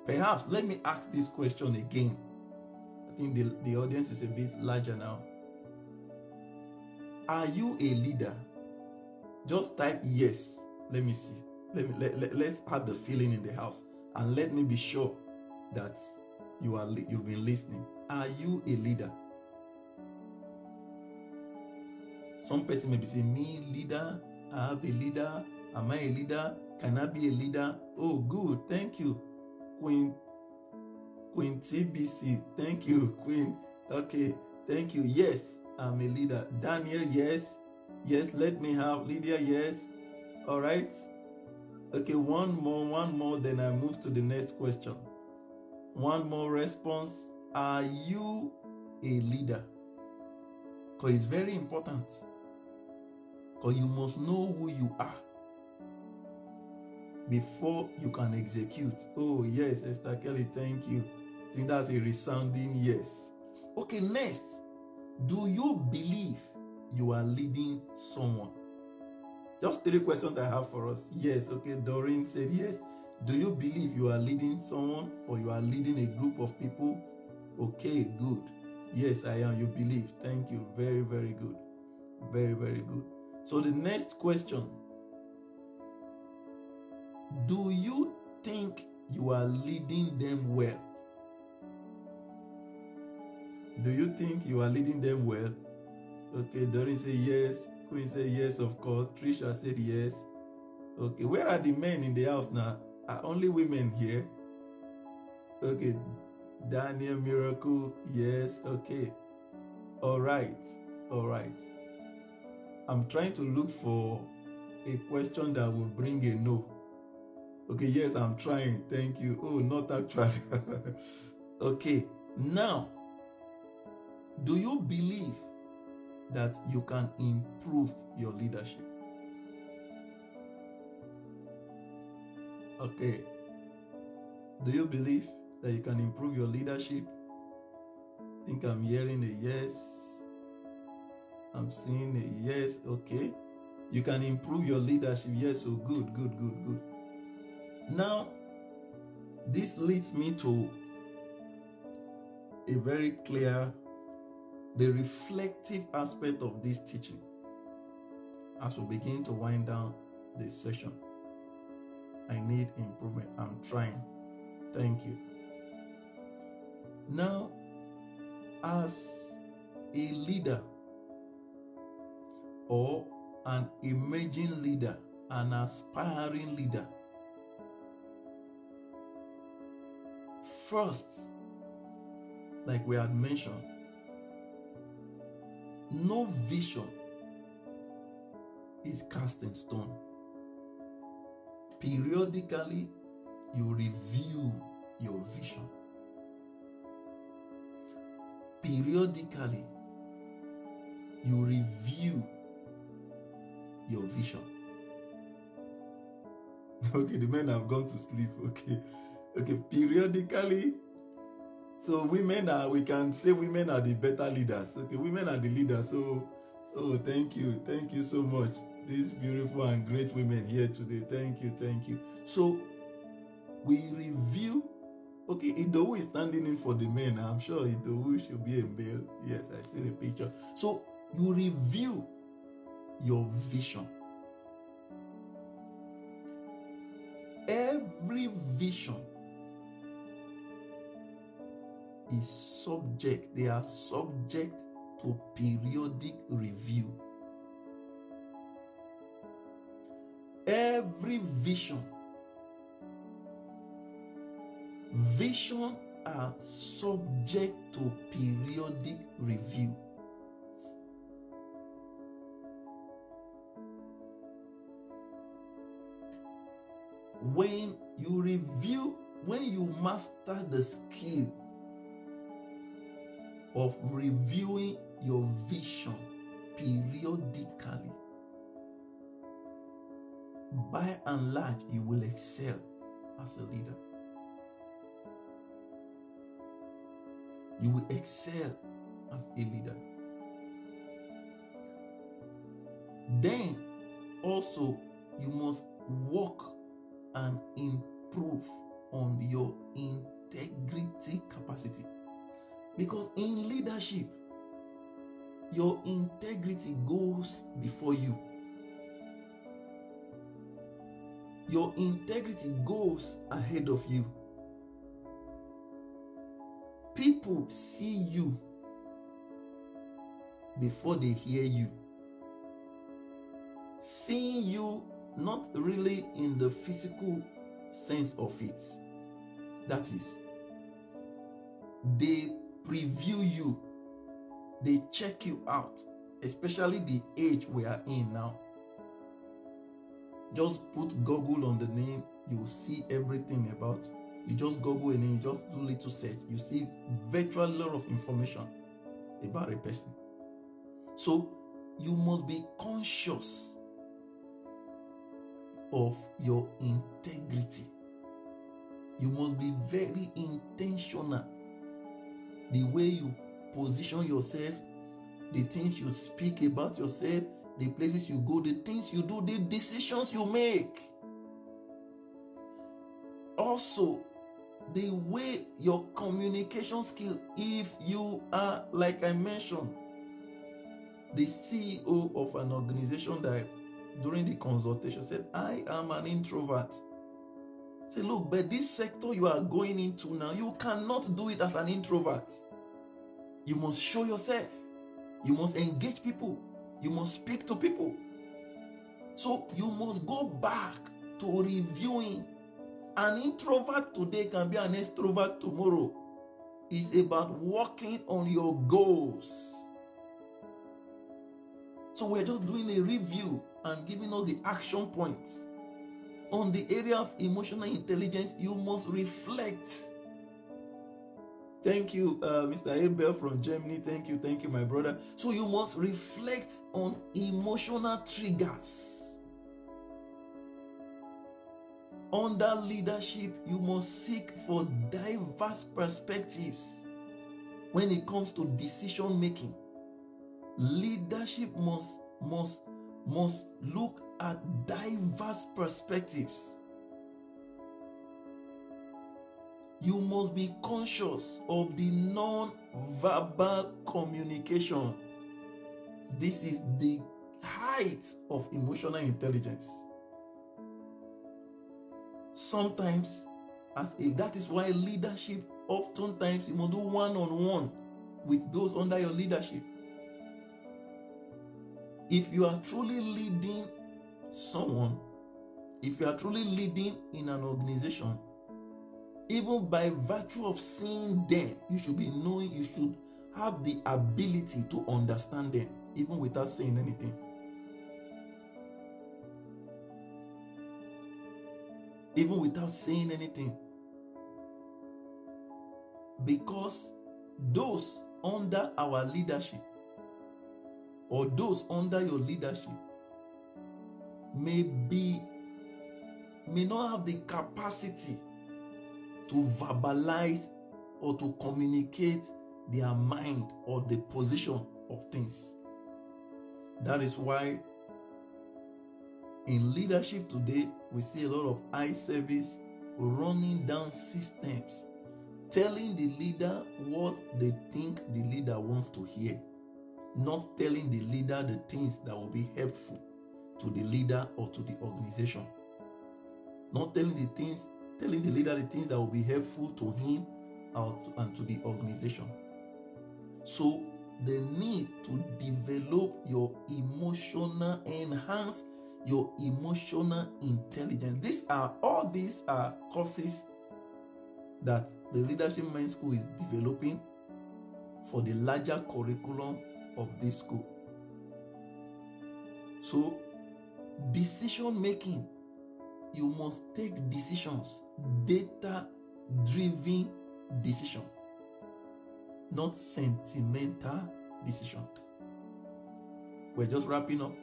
Perhaps let me ask this question again. I think the audience is a bit larger now. Are you a leader? Just type yes. Let me see. Let's have the feeling in the house, and let me be sure that you've been listening. Are you a leader? Some person may be saying, me leader, I have a leader, am I a leader? Can I be a leader? Oh, good, thank you. Queen TBC, thank you. Queen, okay, thank you. Yes, I'm a leader. Daniel, yes. Yes, let me have. Lydia, yes. All right. Okay, one more, then I move to the next question. One more response. Are you a leader? Because it's very important. Because you must know who you are before you can execute. Oh, yes, Esther Kelly, thank you. I think that's a resounding yes. Okay, next. Do you believe you are leading someone? Just 3 questions I have for us. Yes, okay, Doreen said yes. Do you believe you are leading someone, or you are leading a group of people? Okay, good. Yes, I am. You believe. Thank you. Very, very good. Very, very good. So the next question. Do you think you are leading them well? Do you think you are leading them well? Okay, Doreen said yes. Queen said yes, of course. Trisha said yes. Okay, where are the men in the house now? Are only women here? Okay, Daniel, Miracle, yes. Okay, all right. I'm trying to look for a question that will bring a no. Okay, yes, I'm trying. Thank you. Oh, not actually. Okay, now, do you believe that you can improve your leadership? Okay. Do you believe that you can improve your leadership? I think I'm hearing a yes. I'm seeing a yes. Okay. You can improve your leadership. Yes, so good. Now, this leads me to a very clear, the reflective aspect of this teaching as we begin to wind down this session. I need improvement. I'm trying. Thank you. Now, as a leader or an emerging leader, an aspiring leader, First, like we had mentioned, no vision is cast in stone. Periodically, you review your vision. Periodically, you review your vision. Okay, the men have gone to sleep. Okay, periodically. So we can say women are the better leaders. Okay, women are the leaders. So, thank you so much. These beautiful and great women here today. Thank you. So, we review. Okay, Idowu is standing in for the men. I'm sure Idowu should be a male. Yes, I see the picture. So, you review your vision. Every vision is subject, they are subject to periodic review. Every vision are subject to periodic review. When you master the skill of reviewing your vision periodically, by and large, you will excel as a leader. You will excel as a leader. Then also, you must work and improve on your integrity capacity. Because in leadership, your integrity goes before you. Your integrity goes ahead of you. People see you before they hear you. Seeing you not really in the physical sense of it. That is, they preview you. They check you out, especially the age we are in now. Just put Google on the name, you see everything about. You just Google a name, you just do little search, you see virtually a lot of information about a person. So you must be conscious of your integrity. You must be very intentional. The way you position yourself, the things you speak about yourself, the places you go, the things you do, the decisions you make. Also, the way your communication skill, if you are, like I mentioned, the CEO of an organization that during the consultation said, I am an introvert. Say, look, but this sector you are going into now, you cannot do it as an introvert. You must show yourself. You must engage people. You must speak to people. So you must go back to reviewing. An introvert today can be an extrovert tomorrow. It's about working on your goals. So we're just doing a review and giving us the action points. On the area of emotional intelligence, you must reflect. Thank you, Mr. Abel from Germany. Thank you, my brother. So you must reflect on emotional triggers. Under leadership, you must seek for diverse perspectives when it comes to decision making. Leadership must look at diverse perspectives. You must be conscious of the non-verbal communication. This is the height of emotional intelligence. Sometimes, that is why leadership, oftentimes, you must do one-on-one with those under your leadership. If you are truly leading someone, if you are truly leading in an organization, Even by virtue of seeing them, you should be knowing, you should have the ability to understand them, even without saying anything. Even without saying anything. Because those under our leadership, or those under your leadership, may not have the capacity to verbalize or to communicate their mind or the position of things. That is why in leadership today, we see a lot of eye service running down systems, telling the leader what they think the leader wants to hear, not telling the leader the things that will be helpful to the leader or to the organization. Not telling the leader the things that will be helpful to him and to the organization. So the need to develop your enhance your emotional intelligence. All these are courses that the Leadership Mind School is developing for the larger curriculum of this school. So, decision making, you must take decisions, data-driven decision, not sentimental decision. We're just wrapping up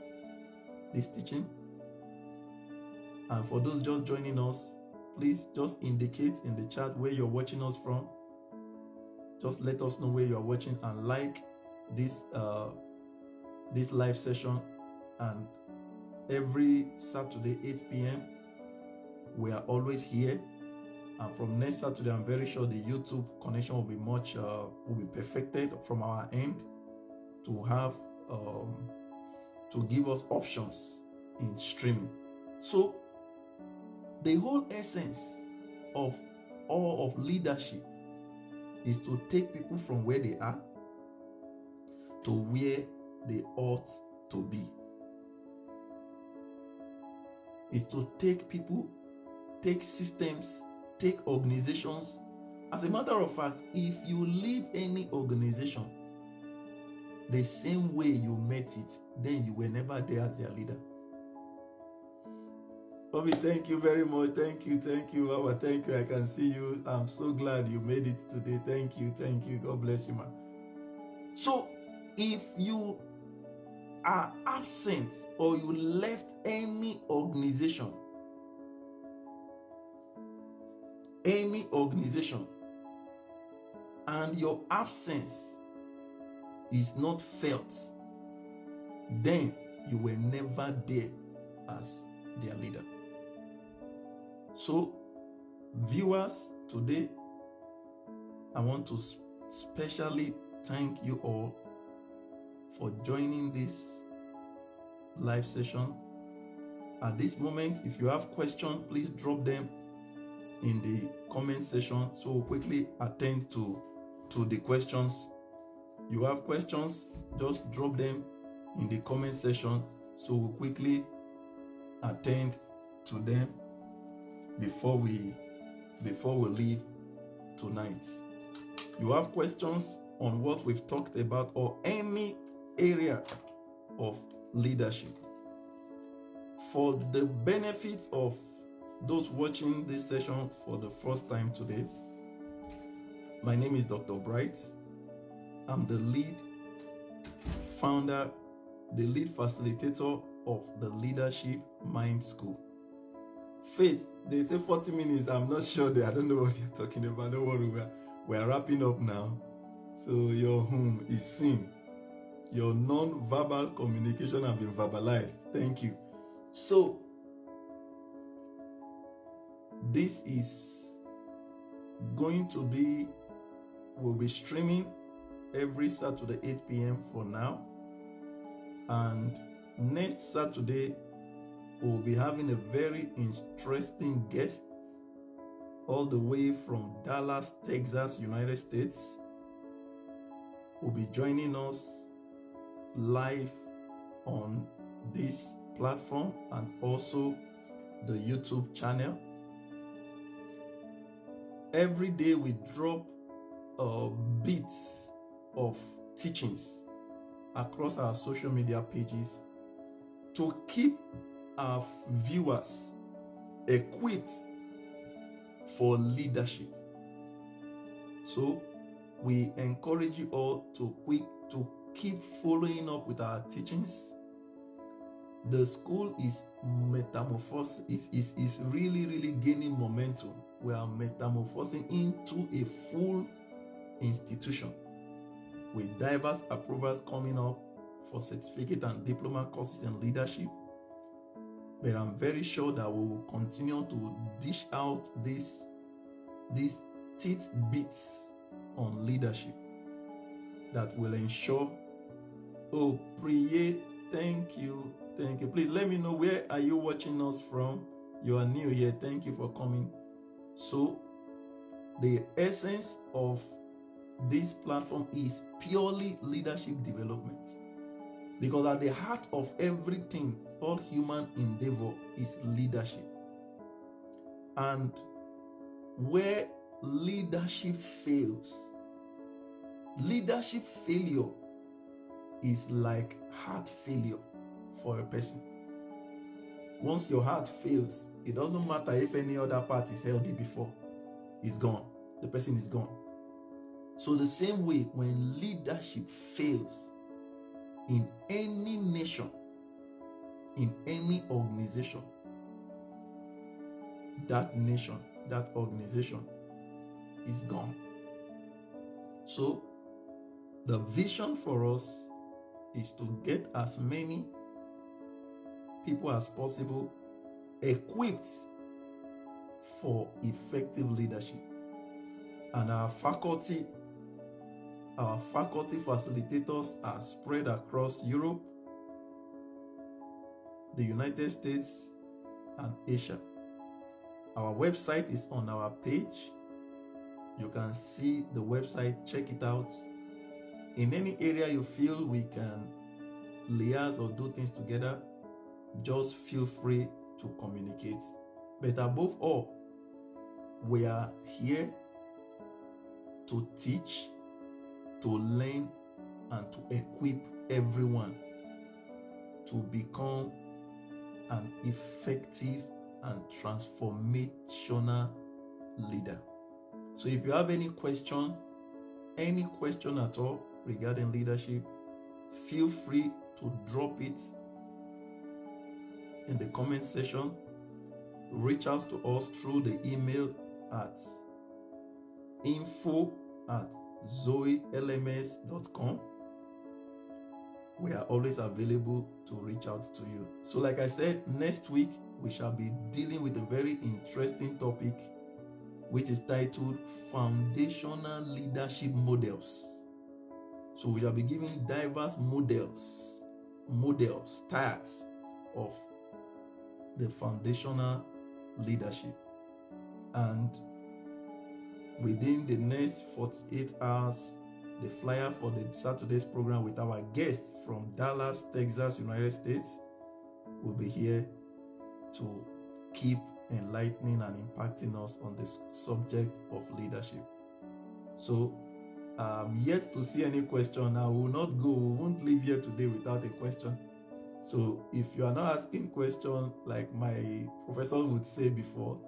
this teaching. And for those just joining us, please just indicate in the chat where you're watching us from. Just let us know where you're watching and like this live session. And every Saturday, 8 p.m., we are always here. And from next Saturday, I'm very sure the YouTube connection will be perfected from our end to have to give us options in streaming. So the whole essence of all of leadership is to take people from where they are to where they ought to be. Is to take people, take systems, take organizations. As a matter of fact, if you leave any organization the same way you met it, then you were never there as their leader. Bobby, thank you very much. Thank you, Baba. Thank you. I can see you. I'm so glad you made it today. Thank you. God bless you, man. So, if you are absent or you left any organization, and your absence is not felt, then you were never there as their leader. So, viewers, today I want to specially thank you all for joining this live session. At this moment, if you have questions, please drop them in the comment section so we'll quickly attend to the questions. You have questions, just drop them in the comment section so we'll quickly attend to them before we leave tonight. You have questions on what we've talked about or any area of leadership. For the benefit of those watching this session for the first time today, my name is Dr. Bright. I'm the lead founder, the lead facilitator of the Leadership Mind School. Faith, they say 40 minutes. I'm not sure I don't know what you're talking about. Don't worry, we're wrapping up now. So your home is seen. Your non-verbal communication has been verbalized. Thank you. So this is going to be, we'll be streaming every Saturday 8 p.m. for now. And next Saturday, we'll be having a very interesting guest all the way from Dallas, Texas, United States. Will be joining us live on this platform and also the YouTube channel. Every day we drop bits of teachings across our social media pages to keep our viewers equipped for leadership. So we encourage you all to keep following up with our teachings. The school is metamorphosing, is really gaining momentum. We are metamorphosing into a full institution with diverse approvals coming up for certificate and diploma courses in leadership. But I'm very sure that we will continue to dish out these tidbits on leadership that will ensure. Oh, Priye, thank you. Please let me know, where are you watching us from? You are new here. Thank you for coming. So the essence of this platform is purely leadership development, because at the heart of everything, all human endeavor is leadership. And where leadership fails, leadership failure is like heart failure for a person. Once your heart fails, it doesn't matter if any other part is healthy before. It's gone. The person is gone. So the same way, when leadership fails in any nation, in any organization, that nation, that organization is gone. So the vision for us is to get as many people as possible equipped for effective leadership. And our faculty facilitators are spread across Europe, the United States, and Asia. Our website is on our page. You can see the website, check it out. In any area you feel we can liaise or do things together, just feel free to communicate. But above all, we are here to teach, to learn, and to equip everyone to become an effective and transformational leader. So if you have any question at all regarding leadership, feel free to drop it in the comment section. Reach out to us through the email at info@zoelms.com. We are always available to reach out to you. So like I said, next week we shall be dealing with a very interesting topic, which is titled Foundational Leadership Models. So we shall be giving diverse models, styles of the foundational leadership. And within the next 48 hours, the flyer for the Saturday's program with our guest from Dallas, Texas, United States will be here to keep enlightening and impacting us on this subject of leadership. So I'm yet to see any question. I will not go, we won't leave here today without a question. So if you are not asking questions, like my professor would say before,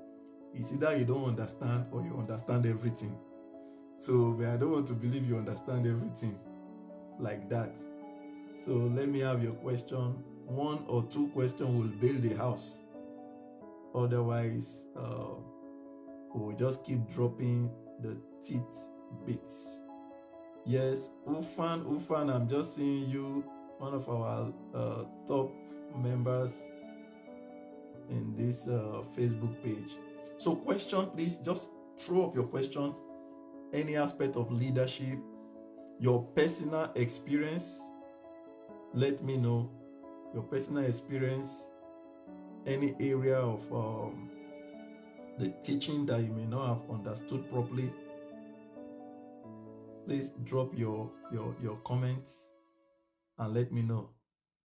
it's either you don't understand or you understand everything. So I don't want to believe you understand everything like that. So let me have your question. 1 or 2 questions will build the house. Otherwise, we'll just keep dropping the tidbits. Yes, Ufan, I'm just seeing you, one of our top members in this Facebook page. So question, please just throw up your question. Any aspect of leadership, your personal experience, let me know your personal experience, any area of the teaching that you may not have understood properly. Please drop your comments and let me know.